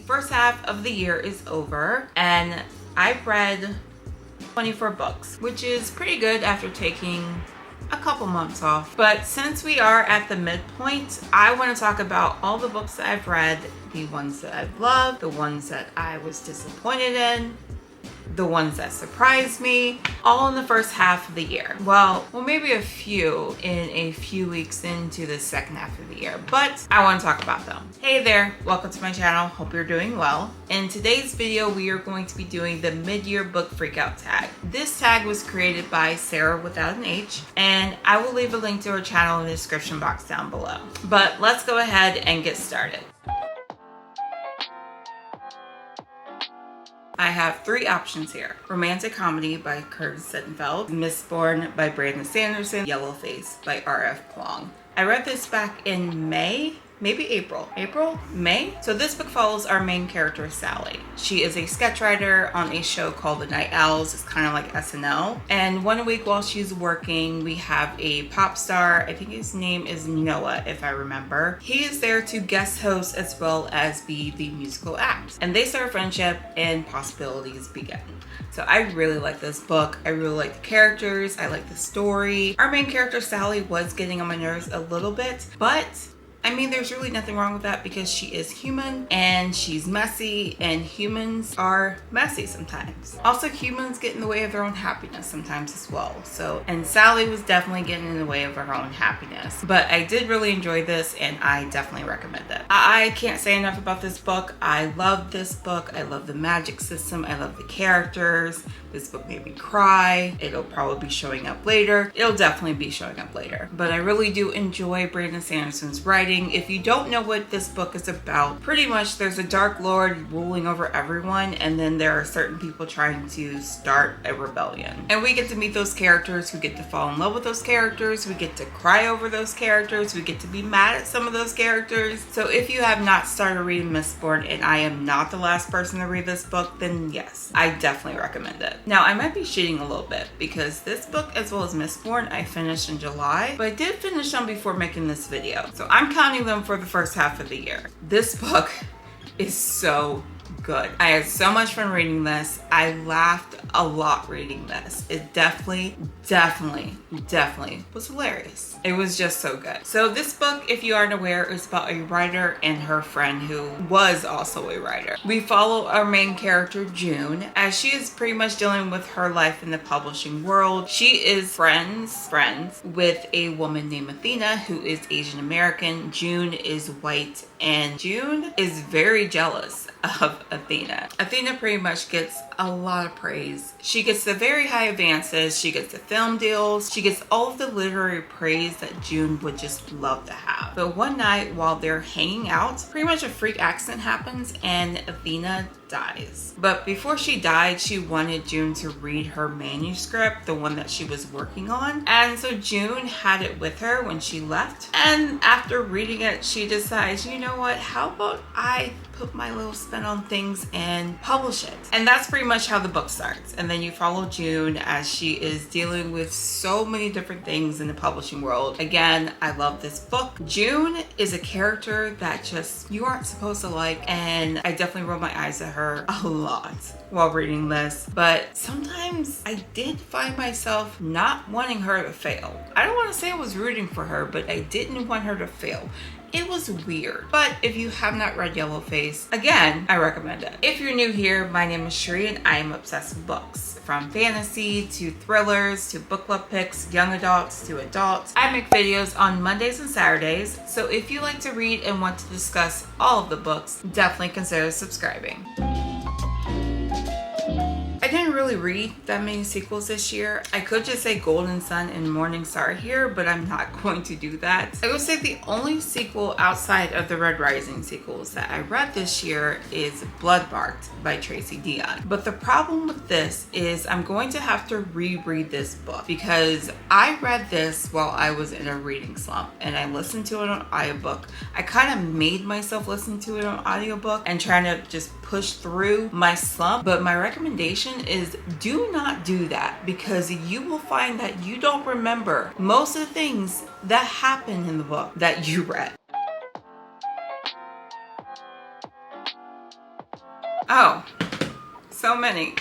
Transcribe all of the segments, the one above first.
first half of the year is over and I've read 24 books, which is pretty good after taking a couple months off. But since we are at the midpoint, I want to talk about all the books that I've read, the ones that I've loved, the ones that I was disappointed in, the ones that surprised me, all in the first half of the year. Well, maybe a few in a few weeks into the second half of the year, but I want to talk about them. Hey there, welcome to my channel. Hope you're doing well. In today's video, we are going to be doing the mid-year book freakout tag. This tag was created by Sarah without an H, and I will leave a link to her channel in the description box down below. But let's go ahead and get started. I have three options here. Romantic Comedy by Curtis Sittenfeld, Mistborn by Brandon Sanderson, Yellowface by R.F. Kuang. I read this back in May, maybe May? So this book follows our main character, Sally. She is a sketch writer on a show called The Night Owls. It's kind of like SNL. And one week while she's working, we have a pop star. I think his name is Noah, if I remember. He is there to guest host as well as be the musical act. And they start a friendship and possibilities begin. So I really like this book. I really like the characters. I like the story. Our main character, Sally, was getting on my nerves a little bit, but I mean, there's really nothing wrong with that because she is human and she's messy, and humans are messy sometimes. Also, humans get in the way of their own happiness sometimes as well. And Sally was definitely getting in the way of her own happiness. But I did really enjoy this and I definitely recommend it. I can't say enough about this book. I love this book. I love the magic system. I love the characters. This book made me cry. It'll probably be showing up later. It'll definitely be showing up later. But I really do enjoy Brandon Sanderson's writing. If you don't know what this book is about, pretty much there's a dark lord ruling over everyone, and then there are certain people trying to start a rebellion. And we get to meet those characters, we get to fall in love with those characters, we get to cry over those characters, we get to be mad at some of those characters. So if you have not started reading Mistborn, and I am not the last person to read this book, then yes, I definitely recommend it. Now, I might be cheating a little bit because this book, as well as Mistborn, I finished in July, but I did finish them before making this video. So I'm counting them for the first half of the year. This book is so good. I had so much fun reading this. I laughed a lot reading this. It definitely was hilarious. It was just so good. So this book, if you aren't aware, is about a writer and her friend who was also a writer. We follow our main character, June, as she is pretty much dealing with her life in the publishing world. She is friends with a woman named Athena who is Asian American. June is white, and June is very jealous of Athena. Athena pretty much gets a lot of praise. She gets the very high advances, she gets the film deals, she gets all of the literary praise that June would just love to have. But one night while they're hanging out, pretty much a freak accident happens and Athena dies. But before she died, she wanted June to read her manuscript, the one that she was working on. And so June had it with her when she left. And after reading it, she decides, you know what, how about I put my little spin on things and publish it? And that's pretty much how the book starts. And then you follow June as she is dealing with so many different things in the publishing world. Again, I love this book. June is a character that just you aren't supposed to like, and I definitely rolled my eyes at her a lot while reading this. But sometimes I did find myself not wanting her to fail. I don't want to say I was rooting for her, but I didn't want her to fail. It was weird. But if you have not read Yellowface, again, I recommend it. If you're new here, my name is Cherie and I am obsessed with books. From fantasy to thrillers to book club picks, young adults to adults. I make videos on Mondays and Saturdays, so if you like to read and want to discuss all of the books, definitely consider subscribing. I didn't really read that many sequels this year. I could just say Golden Sun and Morning Star here, but I'm not going to do that. I would say the only sequel outside of the Red Rising sequels that I read this year is Bloodmarked by Tracy Deonn. But the problem with this is I'm going to have to reread this book because I read this while I was in a reading slump and I listened to it on audiobook. I kind of made myself listen to it on audiobook and trying to just push through my slump. But my recommendation is do not do that because you will find that you don't remember most of the things that happen in the book that you read. Oh, so many.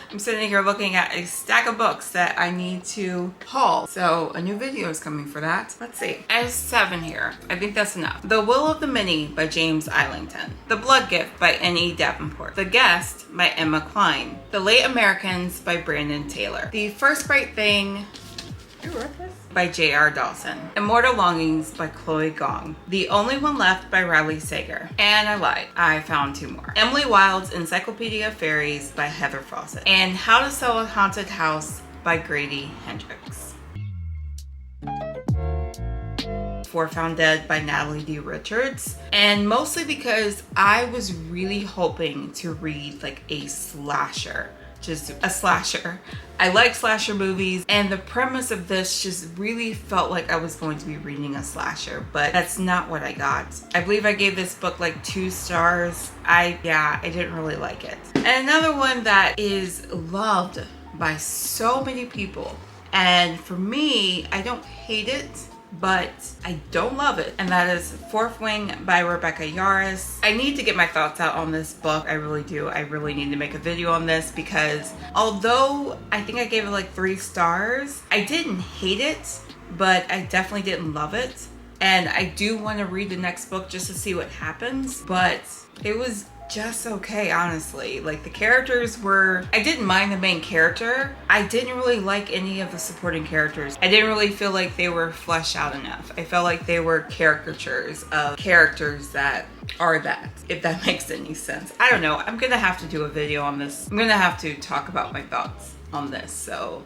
I'm sitting here looking at a stack of books that I need to haul. So a new video is coming for that. Let's see. I have 7 here. I think that's enough. The Will of the Many by James Islington. The Blood Gift by N.E. Davenport. The Guest by Emma Cline. The Late Americans by Brandon Taylor. The First Bright Thing by J.R. Dawson. Immortal Longings by Chloe Gong. The Only One Left by Riley Sager. And I lied. I found 2 more. Emily Wilde's Encyclopedia of Fairies by Heather Fawcett. And How to Sell a Haunted House by Grady Hendrix. For Found Dead by Natalie D. Richards. And mostly because I was really hoping to read like a slasher. Just a slasher. I like slasher movies, and the premise of this just really felt like I was going to be reading a slasher, but that's not what I got. I believe I gave this book like 2 stars. I didn't really like it. And another one that is loved by so many people, and for me, I don't hate it, but I don't love it, and that is Fourth Wing by Rebecca Yarros. I need to get my thoughts out on this book. I really do. I really need to make a video on this because although I think I gave it like 3 stars, I didn't hate it, but I definitely didn't love it. And I do want to read the next book just to see what happens, but it was just okay, honestly. Like the characters were, I didn't mind the main character. I didn't really like any of the supporting characters. I didn't really feel like they were fleshed out enough. I felt like they were caricatures of characters that are that, if that makes any sense. I don't know. I'm gonna have to do a video on this. I'm gonna have to talk about my thoughts on this, so.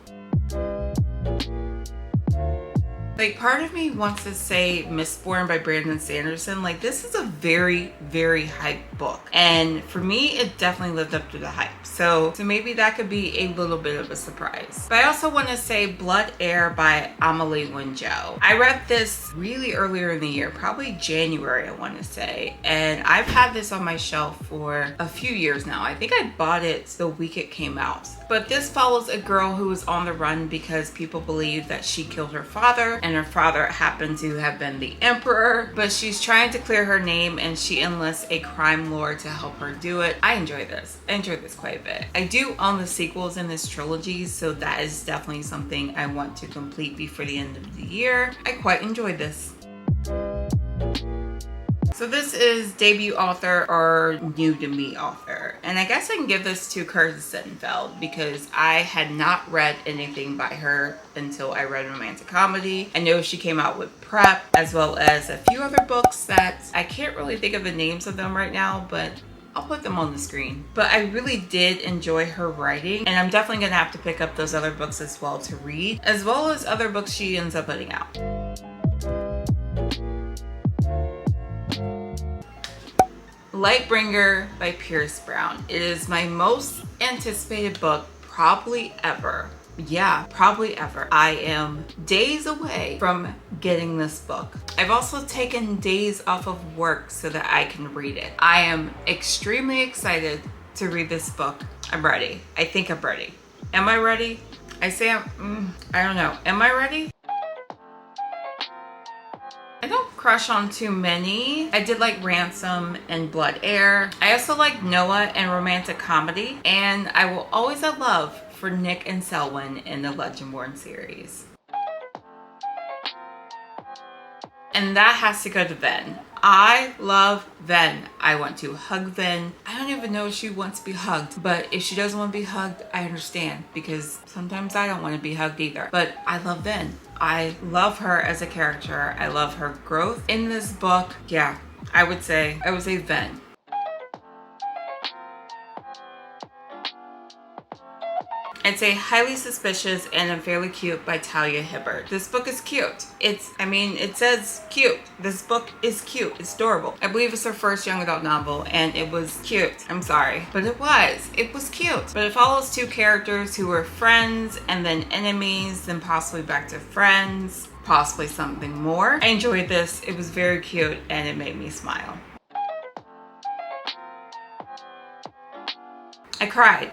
Like, part of me wants to say Mistborn by Brandon Sanderson. Like, this is a very, very hyped book. And for me, it definitely lived up to the hype. So maybe that could be a little bit of a surprise. But I also want to say Blood Air by Amelie Wenjou. I read this really earlier in the year, probably January, I want to say. And I've had this on my shelf for a few years now. I think I bought it the week it came out. But this follows a girl who is on the run because people believe that she killed her father, and her father happened to have been the emperor. But she's trying to clear her name, and she enlists a crime lord to help her do it. I enjoy this. I enjoy this quite a bit. I do own the sequels in this trilogy, so that is definitely something I want to complete before the end of the year. I quite enjoyed this. So this is debut author or new to me author. And I guess I can give this to Kirsten Sittenfeld because I had not read anything by her until I read romantic comedy. I know she came out with Prep as well as a few other books that I can't really think of the names of them right now, but I'll put them on the screen. But I really did enjoy her writing, and I'm definitely gonna have to pick up those other books as well to read, as well as other books she ends up putting out. Lightbringer by Pierce Brown. It is my most anticipated book probably ever. Yeah, probably ever. I am days away from getting this book. I've also taken days off of work so that I can read it. I am extremely excited to read this book. I'm ready. I think I'm ready. Am I ready? I say I don't know. Am I ready? I don't crush on too many. I did like Ransom and Blood Air. I also like Noah and romantic comedy. And I will always have love for Nick and Selwyn in the Legendborn series. And that has to go to Ven. I love Ven. I want to hug Ven. I don't even know if she wants to be hugged, but if she doesn't want to be hugged, I understand because sometimes I don't want to be hugged either. But I love Ven. I love her as a character. I love her growth in this book. Yeah, I would say Ven. I'd say Highly Suspicious and Unfairly Cute by Talia Hibbert. This book is cute. It says cute. This book is cute. It's adorable. I believe it's her first young adult novel and it was cute. I'm sorry, but it was cute. But it follows 2 characters who were friends and then enemies, then possibly back to friends, possibly something more. I enjoyed this. It was very cute and it made me smile. I cried.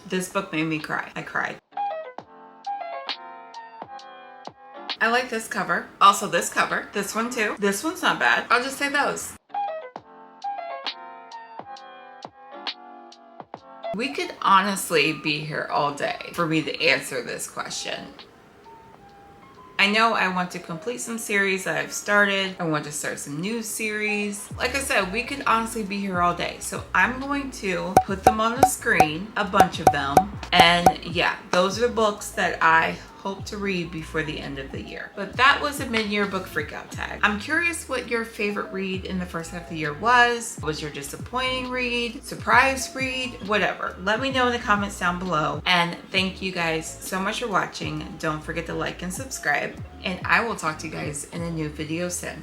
This book made me cry. I cried. I like this cover. Also this cover. This one too. This one's not bad. I'll just say those. We could honestly be here all day for me to answer this question. I know I want to complete some series that I've started. I want to start some new series. Like I said, we could honestly be here all day. So I'm going to put them on the screen, a bunch of them. And yeah, those are books that I hope to read before the end of the year. But that was a mid-year book freakout tag. I'm curious what your favorite read in the first half of the year was. Was your disappointing read, surprise read, whatever. Let me know in the comments down below. And thank you guys so much for watching. Don't forget to like and subscribe. And I will talk to you guys in a new video soon.